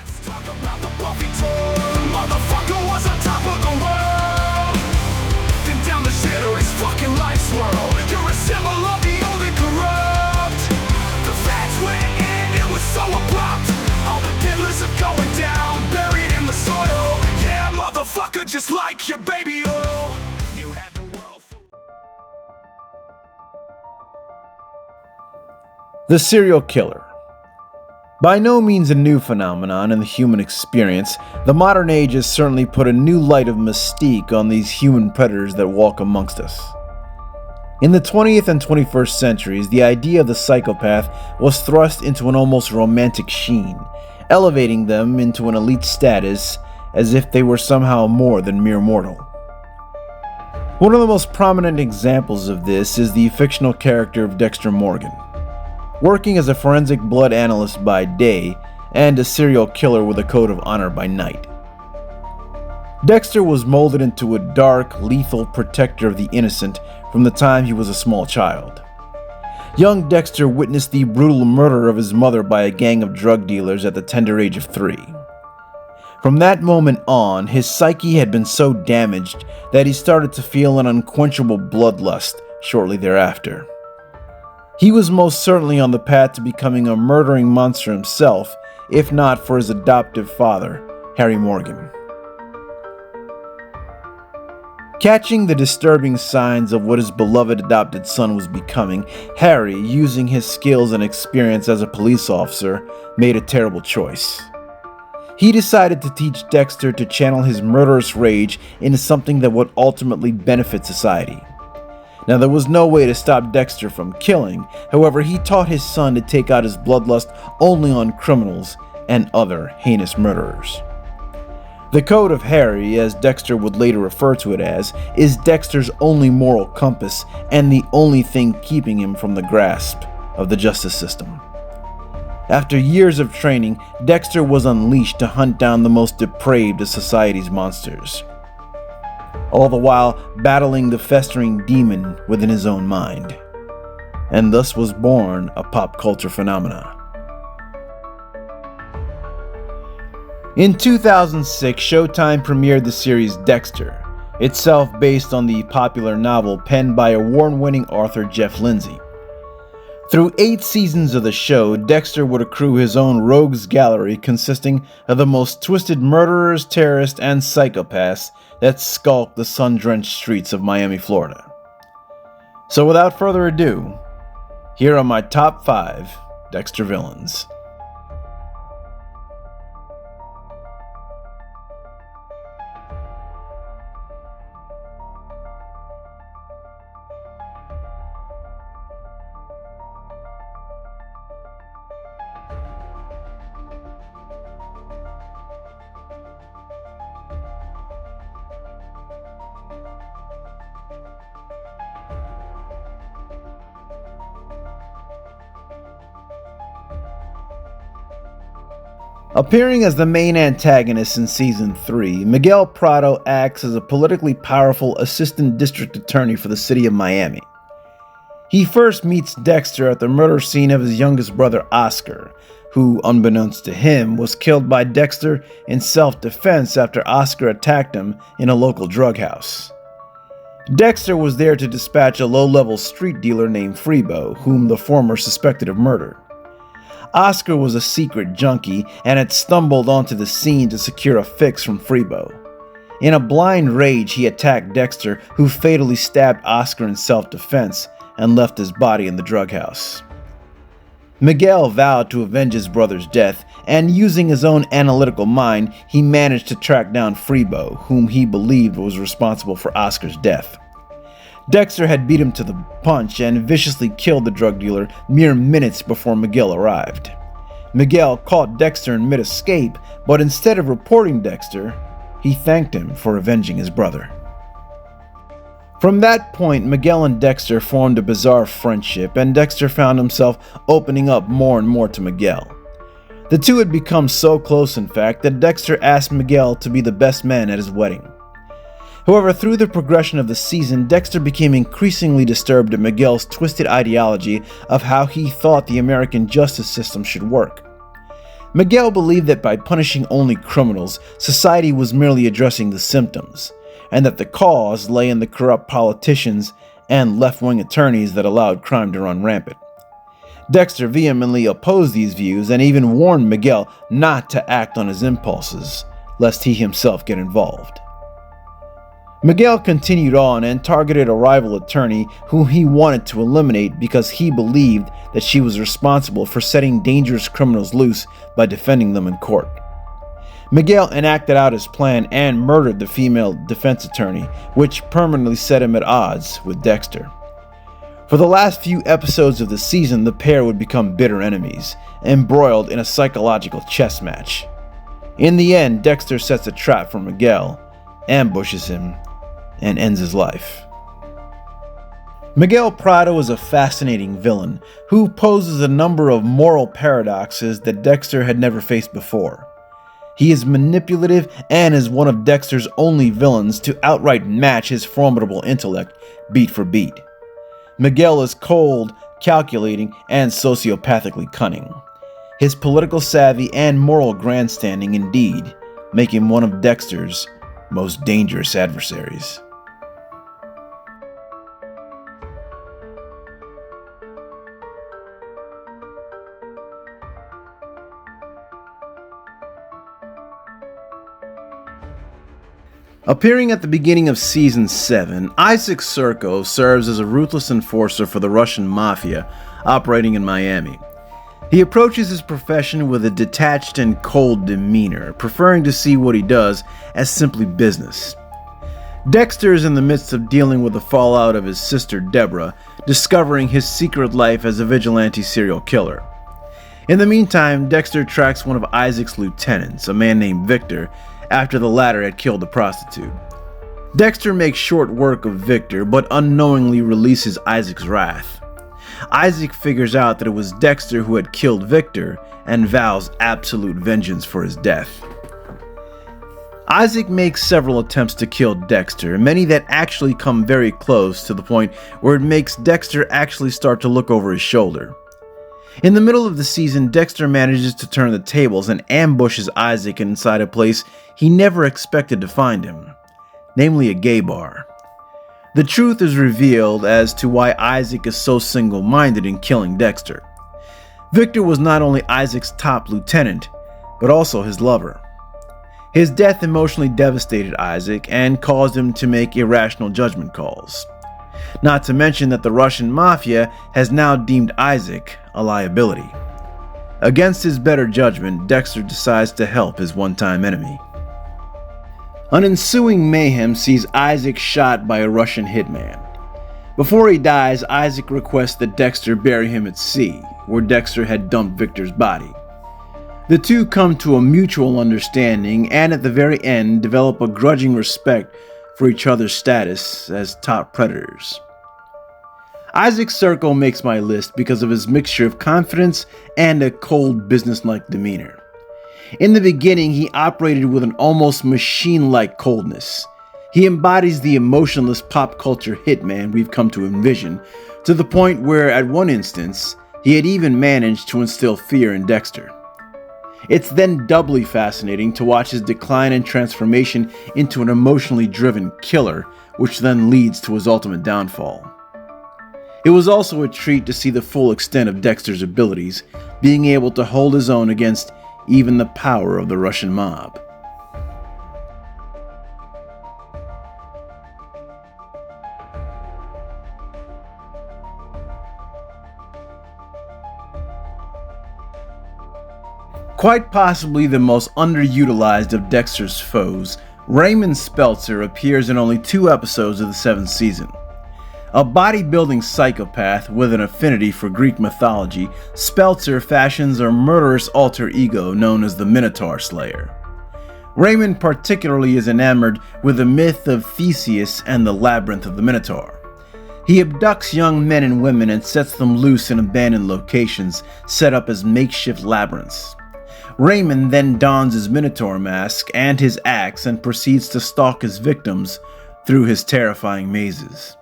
Let's talk about the Buffy tour. Motherfucker was on top of the world. Then down the shitter his fucking life swirled. You're a symbol of the old and corrupt. The facts went in, it was so abrupt. All the diddlers are going down, buried in the soil. Yeah, motherfucker, just like your baby oil. You had the world full. The serial killer. By no means a new phenomenon in the human experience, the modern age has certainly put a new light of mystique on these human predators that walk amongst us. In the 20th and 21st centuries, the idea of the psychopath was thrust into an almost romantic sheen, elevating them into an elite status as if they were somehow more than mere mortal. One of the most prominent examples of this is the fictional character of Dexter Morgan. Working as a forensic blood analyst by day and a serial killer with a code of honor by night. Dexter was molded into a dark, lethal protector of the innocent from the time he was a small child. Young Dexter witnessed the brutal murder of his mother by a gang of drug dealers at the tender age of 3. From that moment on, his psyche had been so damaged that he started to feel an unquenchable bloodlust shortly thereafter. He was most certainly on the path to becoming a murdering monster himself, if not for his adoptive father, Harry Morgan. Catching the disturbing signs of what his beloved adopted son was becoming, Harry, using his skills and experience as a police officer, made a terrible choice. He decided to teach Dexter to channel his murderous rage into something that would ultimately benefit society. Now, there was no way to stop Dexter from killing. However, he taught his son to take out his bloodlust only on criminals and other heinous murderers. The Code of Harry, as Dexter would later refer to it as, is Dexter's only moral compass and the only thing keeping him from the grasp of the justice system. After years of training, Dexter was unleashed to hunt down the most depraved of society's monsters, all the while battling the festering demon within his own mind. And thus was born a pop culture phenomenon. In 2006, Showtime premiered the series Dexter, itself based on the popular novel penned by award-winning author Jeff Lindsay. Through 8 seasons of the show, Dexter would accrue his own rogues gallery consisting of the most twisted murderers, terrorists, and psychopaths that skulk the sun-drenched streets of Miami, Florida. So without further ado, here are my top 5 Dexter villains. Appearing as the main antagonist in Season 3, Miguel Prado acts as a politically powerful assistant district attorney for the city of Miami. He first meets Dexter at the murder scene of his youngest brother Oscar, who, unbeknownst to him, was killed by Dexter in self-defense after Oscar attacked him in a local drug house. Dexter was there to dispatch a low-level street dealer named Freebo, whom the former suspected of murder. Oscar was a secret junkie and had stumbled onto the scene to secure a fix from Freebo. In a blind rage, he attacked Dexter, who fatally stabbed Oscar in self-defense and left his body in the drug house. Miguel vowed to avenge his brother's death, and using his own analytical mind, he managed to track down Freebo, whom he believed was responsible for Oscar's death. Dexter had beat him to the punch and viciously killed the drug dealer mere minutes before Miguel arrived. Miguel caught Dexter in mid-escape, but instead of reporting Dexter, he thanked him for avenging his brother. From that point, Miguel and Dexter formed a bizarre friendship, and Dexter found himself opening up more and more to Miguel. The two had become so close, in fact, that Dexter asked Miguel to be the best man at his wedding. However, through the progression of the season, Dexter became increasingly disturbed at Miguel's twisted ideology of how he thought the American justice system should work. Miguel believed that by punishing only criminals, society was merely addressing the symptoms, and that the cause lay in the corrupt politicians and left-wing attorneys that allowed crime to run rampant. Dexter vehemently opposed these views and even warned Miguel not to act on his impulses, lest he himself get involved. Miguel continued on and targeted a rival attorney whom he wanted to eliminate because he believed that she was responsible for setting dangerous criminals loose by defending them in court. Miguel enacted out his plan and murdered the female defense attorney, which permanently set him at odds with Dexter. For the last few episodes of the season, the pair would become bitter enemies, embroiled in a psychological chess match. In the end, Dexter sets a trap for Miguel, ambushes him, and ends his life. Miguel Prado is a fascinating villain who poses a number of moral paradoxes that Dexter had never faced before. He is manipulative and is one of Dexter's only villains to outright match his formidable intellect beat for beat. Miguel is cold, calculating, and sociopathically cunning. His political savvy and moral grandstanding indeed make him one of Dexter's most dangerous adversaries. Appearing at the beginning of Season 7, Isaac Serko serves as a ruthless enforcer for the Russian mafia operating in Miami. He approaches his profession with a detached and cold demeanor, preferring to see what he does as simply business. Dexter is in the midst of dealing with the fallout of his sister Deborah, discovering his secret life as a vigilante serial killer. In the meantime, Dexter tracks one of Isaac's lieutenants, a man named Victor, after the latter had killed a prostitute. Dexter makes short work of Victor, but unknowingly releases Isaac's wrath. Isaac figures out that it was Dexter who had killed Victor and vows absolute vengeance for his death. Isaac makes several attempts to kill Dexter, many that actually come very close to the point where it makes Dexter actually start to look over his shoulder. In the middle of the season, Dexter manages to turn the tables and ambushes Isaac inside a place he never expected to find him, namely a gay bar. The truth is revealed as to why Isaac is so single-minded in killing Dexter. Victor was not only Isaac's top lieutenant, but also his lover. His death emotionally devastated Isaac and caused him to make irrational judgment calls. Not to mention that the Russian mafia has now deemed Isaac a liability. Against his better judgment, Dexter decides to help his one-time enemy. An ensuing mayhem sees Isaac shot by a Russian hitman. Before he dies, Isaac requests that Dexter bury him at sea, where Dexter had dumped Victor's body. The two come to a mutual understanding and at the very end develop a grudging respect for each other's status as top predators. Isaac Serko makes my list because of his mixture of confidence and a cold, businesslike demeanor. In the beginning, he operated with an almost machine-like coldness. He embodies the emotionless pop culture hitman we've come to envision, to the point where, at one instance, he had even managed to instill fear in Dexter. It's then doubly fascinating to watch his decline and transformation into an emotionally driven killer, which then leads to his ultimate downfall. It was also a treat to see the full extent of Dexter's abilities, being able to hold his own against even the power of the Russian mob. Quite possibly the most underutilized of Dexter's foes, Raymond Speltzer appears in only 2 episodes of the 7th season. A bodybuilding psychopath with an affinity for Greek mythology, Speltzer fashions a murderous alter ego known as the Minotaur Slayer. Raymond particularly is enamored with the myth of Theseus and the labyrinth of the Minotaur. He abducts young men and women and sets them loose in abandoned locations set up as makeshift labyrinths. Raymond then dons his Minotaur mask and his axe and proceeds to stalk his victims through his terrifying mazes.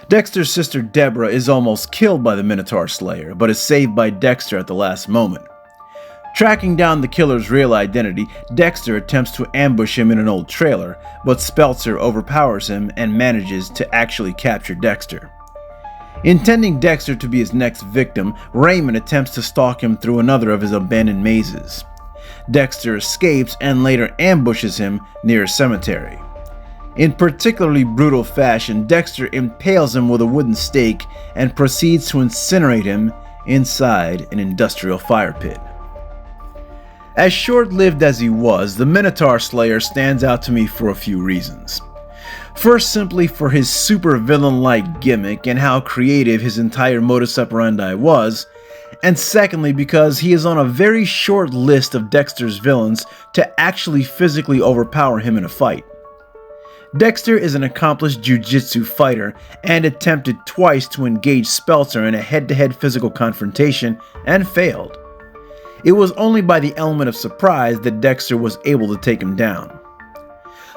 Dexter's sister Deborah is almost killed by the Minotaur Slayer, but is saved by Dexter at the last moment. Tracking down the killer's real identity, Dexter attempts to ambush him in an old trailer, but Speltzer overpowers him and manages to actually capture Dexter. Intending Dexter to be his next victim, Raymond attempts to stalk him through another of his abandoned mazes. Dexter escapes and later ambushes him near a cemetery. In particularly brutal fashion, Dexter impales him with a wooden stake and proceeds to incinerate him inside an industrial fire pit. As short-lived as he was, the Minotaur Slayer stands out to me for a few reasons. First, simply for his super-villain-like gimmick and how creative his entire modus operandi was, and secondly because he is on a very short list of Dexter's villains to actually physically overpower him in a fight. Dexter is an accomplished jiu-jitsu fighter and attempted twice to engage Speltzer in a head-to-head physical confrontation and failed. It was only by the element of surprise that Dexter was able to take him down.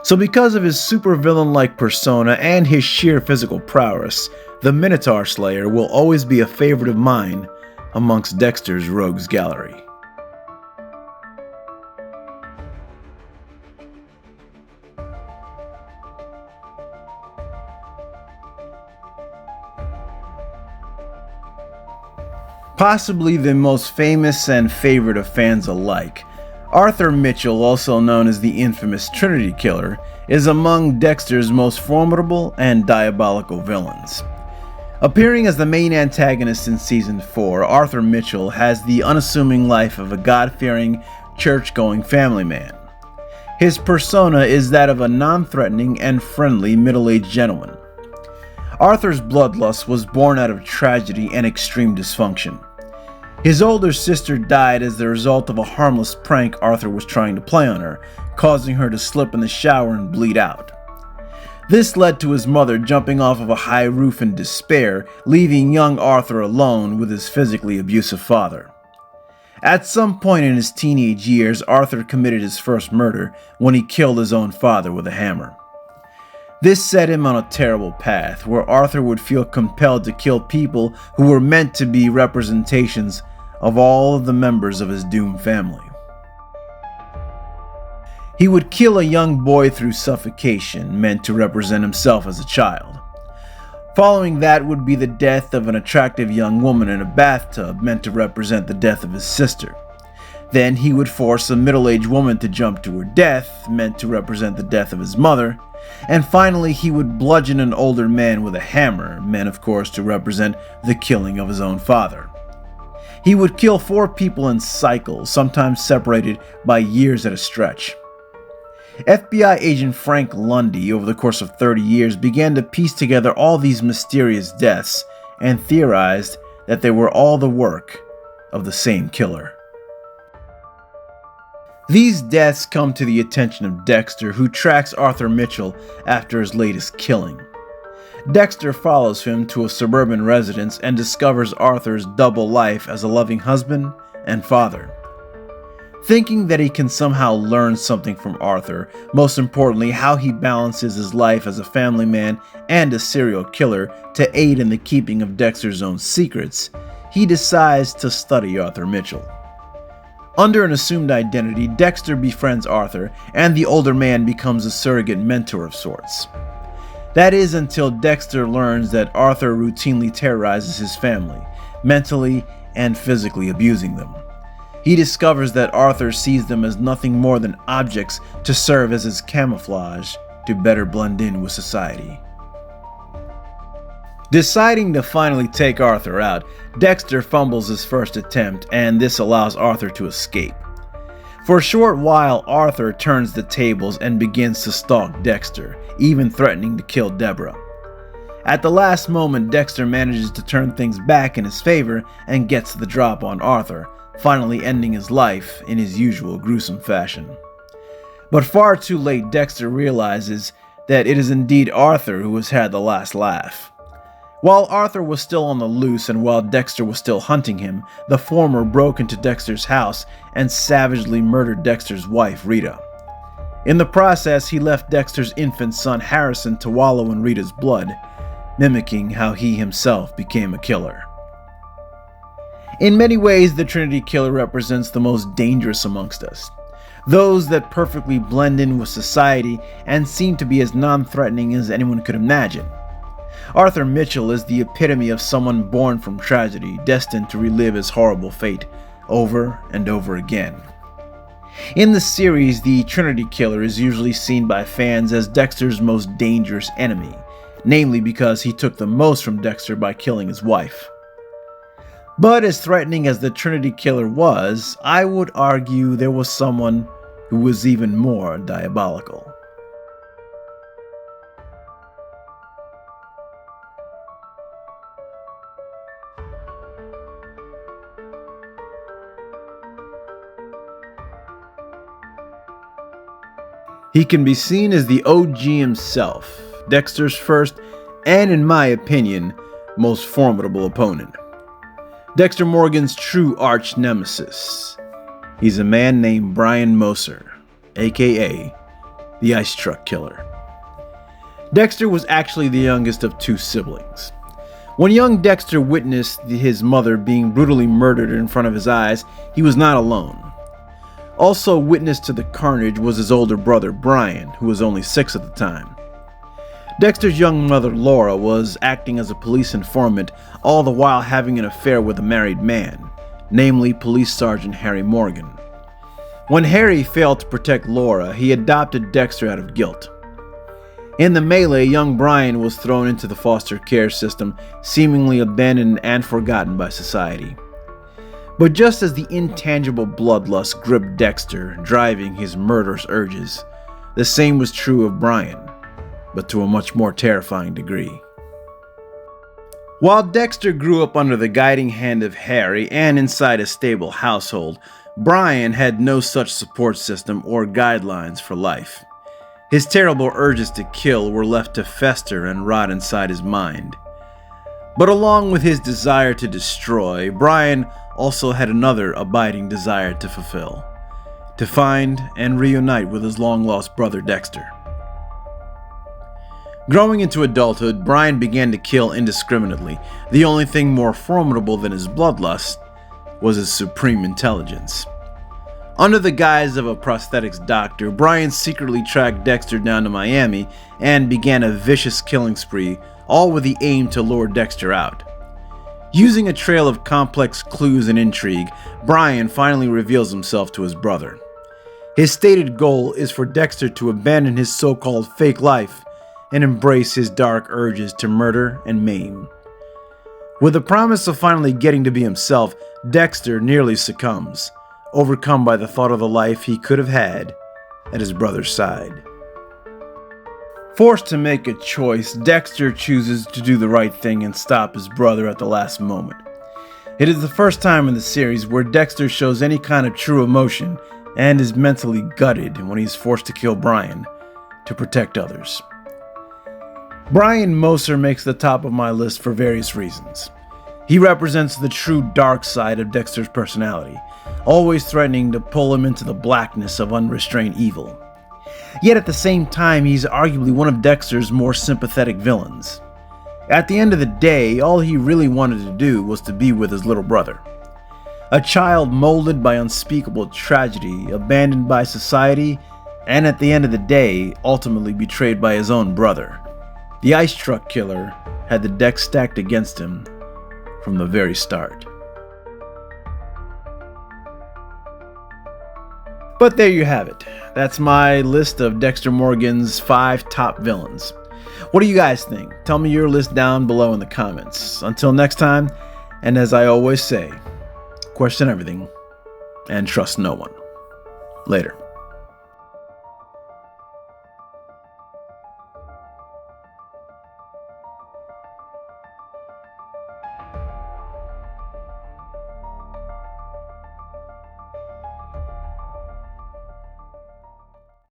So because of his supervillain-like persona and his sheer physical prowess, the Minotaur Slayer will always be a favorite of mine amongst Dexter's rogues gallery. Possibly the most famous and favorite of fans alike, Arthur Mitchell, also known as the infamous Trinity Killer, is among Dexter's most formidable and diabolical villains. Appearing as the main antagonist in Season 4, Arthur Mitchell has the unassuming life of a God-fearing, church-going family man. His persona is that of a non-threatening and friendly middle-aged gentleman. Arthur's bloodlust was born out of tragedy and extreme dysfunction. His older sister died as the result of a harmless prank Arthur was trying to play on her, causing her to slip in the shower and bleed out. This led to his mother jumping off of a high roof in despair, leaving young Arthur alone with his physically abusive father. At some point in his teenage years, Arthur committed his first murder when he killed his own father with a hammer. This set him on a terrible path, where Arthur would feel compelled to kill people who were meant to be representations of all of the members of his doomed family. He would kill a young boy through suffocation, meant to represent himself as a child. Following that would be the death of an attractive young woman in a bathtub, meant to represent the death of his sister. Then he would force a middle-aged woman to jump to her death, meant to represent the death of his mother. And finally, he would bludgeon an older man with a hammer, meant of course to represent the killing of his own father. He would kill 4 people in cycles, sometimes separated by years at a stretch. FBI agent Frank Lundy, over the course of 30 years, began to piece together all these mysterious deaths and theorized that they were all the work of the same killer. These deaths come to the attention of Dexter, who tracks Arthur Mitchell after his latest killing. Dexter follows him to a suburban residence and discovers Arthur's double life as a loving husband and father. Thinking that he can somehow learn something from Arthur, most importantly how he balances his life as a family man and a serial killer to aid in the keeping of Dexter's own secrets, he decides to study Arthur Mitchell. Under an assumed identity, Dexter befriends Arthur, and the older man becomes a surrogate mentor of sorts. That is until Dexter learns that Arthur routinely terrorizes his family, mentally and physically abusing them. He discovers that Arthur sees them as nothing more than objects to serve as his camouflage to better blend in with society. Deciding to finally take Arthur out, Dexter fumbles his first attempt, and this allows Arthur to escape. For a short while, Arthur turns the tables and begins to stalk Dexter, even threatening to kill Deborah. At the last moment, Dexter manages to turn things back in his favor and gets the drop on Arthur, finally ending his life in his usual gruesome fashion. But far too late, Dexter realizes that it is indeed Arthur who has had the last laugh. While Arthur was still on the loose and while Dexter was still hunting him, the former broke into Dexter's house and savagely murdered Dexter's wife, Rita. In the process, he left Dexter's infant son, Harrison, to wallow in Rita's blood, mimicking how he himself became a killer. In many ways, the Trinity Killer represents the most dangerous amongst us. Those that perfectly blend in with society and seem to be as non-threatening as anyone could imagine. Arthur Mitchell is the epitome of someone born from tragedy, destined to relive his horrible fate over and over again. In the series, the Trinity Killer is usually seen by fans as Dexter's most dangerous enemy, namely because he took the most from Dexter by killing his wife. But as threatening as the Trinity Killer was, I would argue there was someone who was even more diabolical. He can be seen as the OG himself, Dexter's first, and in my opinion, most formidable opponent. Dexter Morgan's true arch nemesis. He's a man named Brian Moser, aka the Ice Truck Killer. Dexter was actually the youngest of two siblings. When young Dexter witnessed his mother being brutally murdered in front of his eyes, he was not alone. Also witness to the carnage was his older brother Brian, who was only 6 at the time. Dexter's young mother Laura was acting as a police informant, all the while having an affair with a married man, namely Police Sergeant Harry Morgan. When Harry failed to protect Laura, he adopted Dexter out of guilt. In the melee, young Brian was thrown into the foster care system, seemingly abandoned and forgotten by society. But just as the intangible bloodlust gripped Dexter, driving his murderous urges, the same was true of Brian, but to a much more terrifying degree. While Dexter grew up under the guiding hand of Harry and inside a stable household, Brian had no such support system or guidelines for life. His terrible urges to kill were left to fester and rot inside his mind. But along with his desire to destroy, Brian also had another abiding desire to fulfill: to find and reunite with his long-lost brother Dexter. Growing into adulthood, Brian began to kill indiscriminately. The only thing more formidable than his bloodlust was his supreme intelligence. Under the guise of a prosthetics doctor, Brian secretly tracked Dexter down to Miami and began a vicious killing spree, all with the aim to lure Dexter out. Using a trail of complex clues and intrigue, Brian finally reveals himself to his brother. His stated goal is for Dexter to abandon his so-called fake life and embrace his dark urges to murder and maim. With the promise of finally getting to be himself, Dexter nearly succumbs, overcome by the thought of the life he could have had at his brother's side. Forced to make a choice, Dexter chooses to do the right thing and stop his brother at the last moment. It is the first time in the series where Dexter shows any kind of true emotion and is mentally gutted when he's forced to kill Brian to protect others. Brian Moser makes the top of my list for various reasons. He represents the true dark side of Dexter's personality, always threatening to pull him into the blackness of unrestrained evil. Yet at the same time, he's arguably one of Dexter's more sympathetic villains. At the end of the day, all he really wanted to do was to be with his little brother. A child molded by unspeakable tragedy, abandoned by society, and at the end of the day, ultimately betrayed by his own brother. The Ice Truck Killer had the deck stacked against him from the very start. But there you have it. That's my list of Dexter Morgan's 5 top villains. What do you guys think? Tell me your list down below in the comments. Until next time, and as I always say, question everything and trust no one. Later.